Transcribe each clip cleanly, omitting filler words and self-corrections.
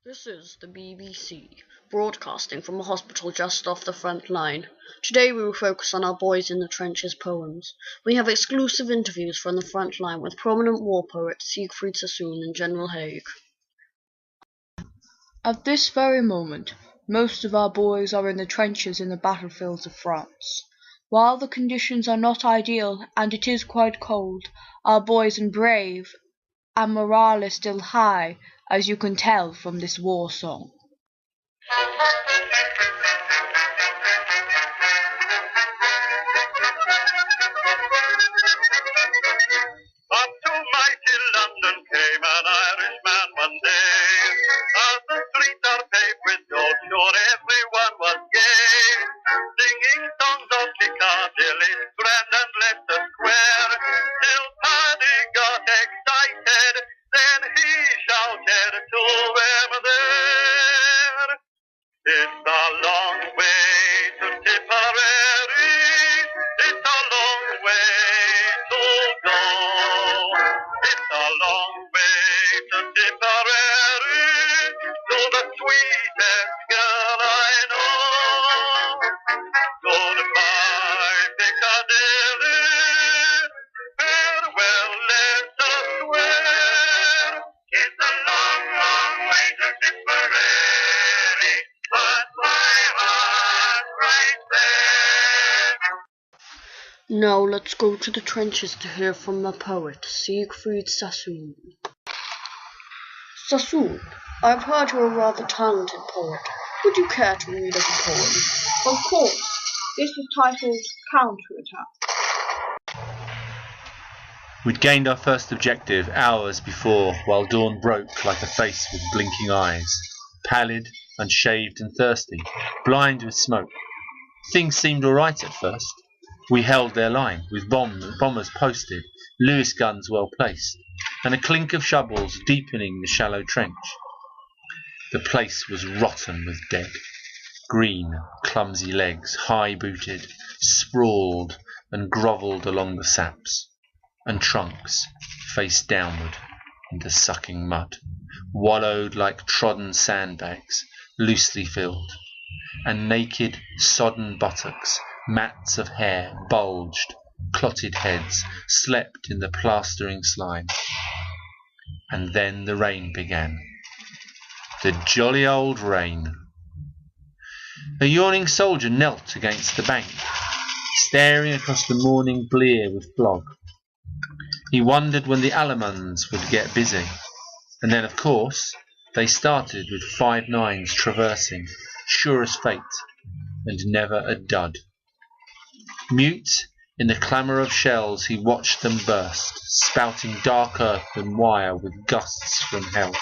This is the BBC, broadcasting from a hospital just off the front line. Today we will focus on our Boys in the Trenches poems. We have exclusive interviews from the front line with prominent war poets Siegfried Sassoon and General Haig. At this very moment, most of our boys are in the trenches in the battlefields of France. While the conditions are not ideal and it is quite cold, our boys are brave and morale is still high, as you can tell from this war song. Up to mighty London came an Irishman one day. As the streets are paved with gold, sure everyone was gay. Singing songs of Piccadilly, Strand and Leicester Square. Till Paddy got excited, then he shouted to them there. It's a long way to Tipperary, it's a long way to go. It's a long way to Tipperary, to the sweetest girl I know. Goodbye Piccadilly, farewell Leicester Square. It's a long, long way to Tipperary, but my heart's right there. Now let's go to the trenches to hear from the poet Siegfried Sassoon. Sassoon, I've heard you're a rather talented poet. Would you care to read us a poem? Of course, this is titled Counterattack. We'd gained our first objective hours before, while dawn broke like a face with blinking eyes, pallid, unshaved and thirsty, blind with smoke. Things seemed all right at first. We held their line, with bombers posted, Lewis guns well placed, and a clink of shovels deepening the shallow trench. The place was rotten with dead. Green, clumsy legs, high-booted, sprawled and grovelled along the saps, and trunks, face downward, in the sucking mud, wallowed like trodden sandbags, loosely filled, and naked, sodden buttocks, mats of hair, bulged, clotted heads, slept in the plastering slime. And then the rain began. The jolly old rain. A yawning soldier knelt against the bank, staring across the morning blear with fog. He wondered when the Allemans would get busy, and then, of course, they started with 5-9s traversing, sure as fate, and never a dud. Mute in the clamour of shells, he watched them burst, spouting dark earth and wire with gusts from hell,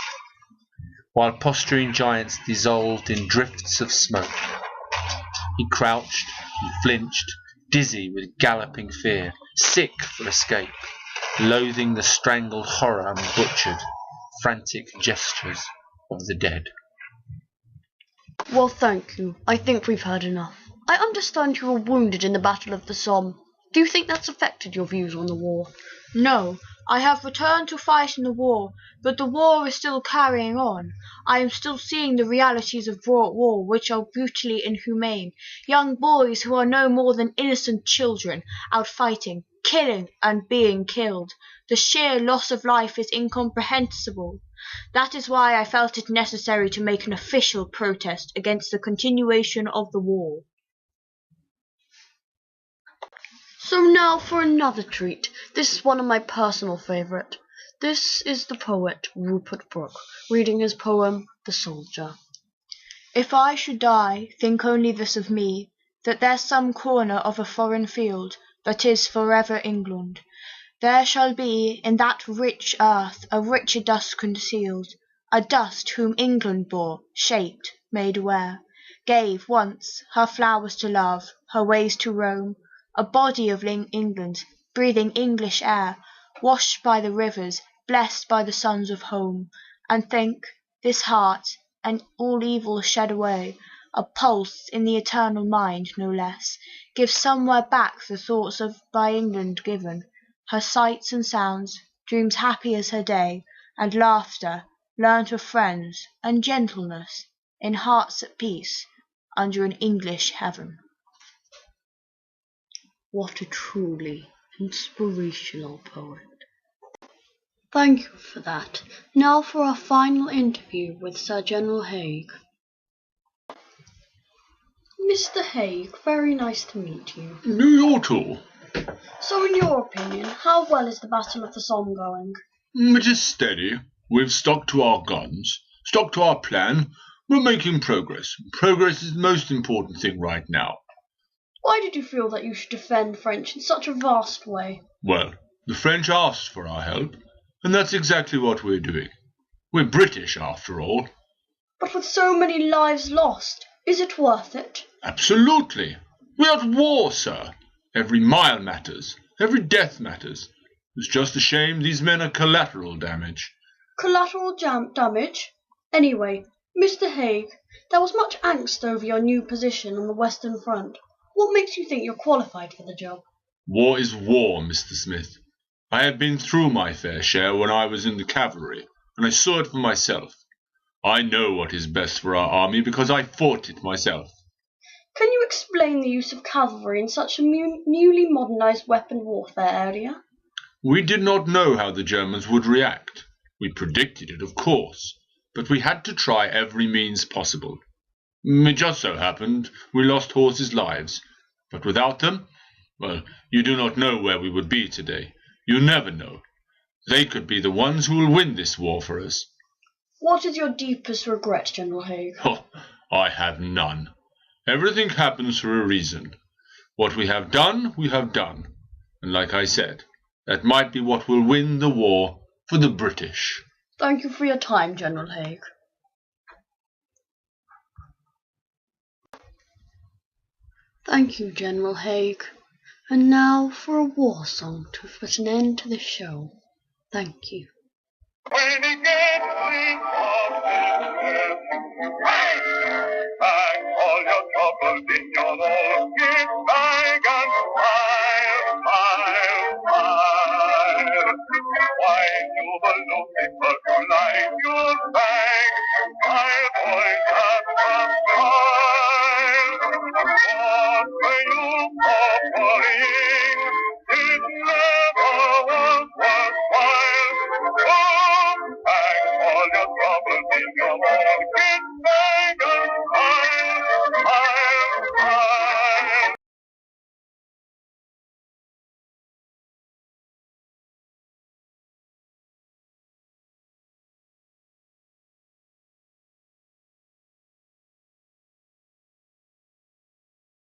while posturing giants dissolved in drifts of smoke. He crouched and flinched, dizzy with galloping fear, sick for escape, loathing the strangled horror and butchered, frantic gestures of the dead. Well, thank you. I think we've heard enough. I understand you were wounded in the Battle of the Somme. Do you think that's affected your views on the war? No, I have returned to fight in the war, but the war is still carrying on. I am still seeing the realities of war which are brutally inhumane. Young boys who are no more than innocent children, out fighting, killing and being killed. The sheer loss of life is incomprehensible. That is why I felt it necessary to make an official protest against the continuation of the war. So now for another treat. This is one of my personal favourite. This is the poet Rupert Brooke, reading his poem The Soldier. If I should die, think only this of me, that there's some corner of a foreign field that is forever England. There shall be in that rich earth a richer dust concealed, a dust whom England bore, shaped, made aware, gave once her flowers to love, her ways to roam, a body of England, breathing English air, washed by the rivers, blessed by the suns of home. And think, this heart, and all evil shed away, a pulse in the eternal mind, no less, gives somewhere back the thoughts of by England given, her sights and sounds, dreams happy as her day, and laughter, learnt of friends and gentleness in hearts at peace under an English heaven. What a truly inspirational poet. Thank you for that. Now for our final interview with Sir General Haig. Mr. Haig, very nice to meet you. You too. So in your opinion, how well is the Battle of the Somme going? It is steady. We've stuck to our guns, stuck to our plan. We're making progress. Progress is the most important thing right now. Why did you feel that you should defend French in such a vast way? Well, the French asked for our help, and that's exactly what we're doing. We're British, after all. But with so many lives lost, is it worth it? Absolutely. We're at war, sir. Every mile matters. Every death matters. It's just a shame these men are collateral damage. Collateral damage? Anyway, Mr. Haig, there was much angst over your new position on the Western Front. What makes you think you're qualified for the job? War is war, Mr. Smith. I have been through my fair share when I was in the cavalry, and I saw it for myself. I know what is best for our army because I fought it myself. Can you explain the use of cavalry in such a newly modernized weapon warfare area? We did not know how the Germans would react. We predicted it, of course, but we had to try every means possible. It just so happened we lost horses' lives, but without them, well, you do not know where we would be today. You never know. They could be the ones who will win this war for us. What is your deepest regret, General Haig? Oh, I have none. Everything happens for a reason. What we have done, and like I said, that might be what will win the war for the British. Thank you for your time, General Haig. Thank you, General Haig. And now for a war song to put an end to the show. Thank you. When he gets sick of business, pack all your troubles in your old kit bag and smile, smile, smile. Why, you will look because you like your bag.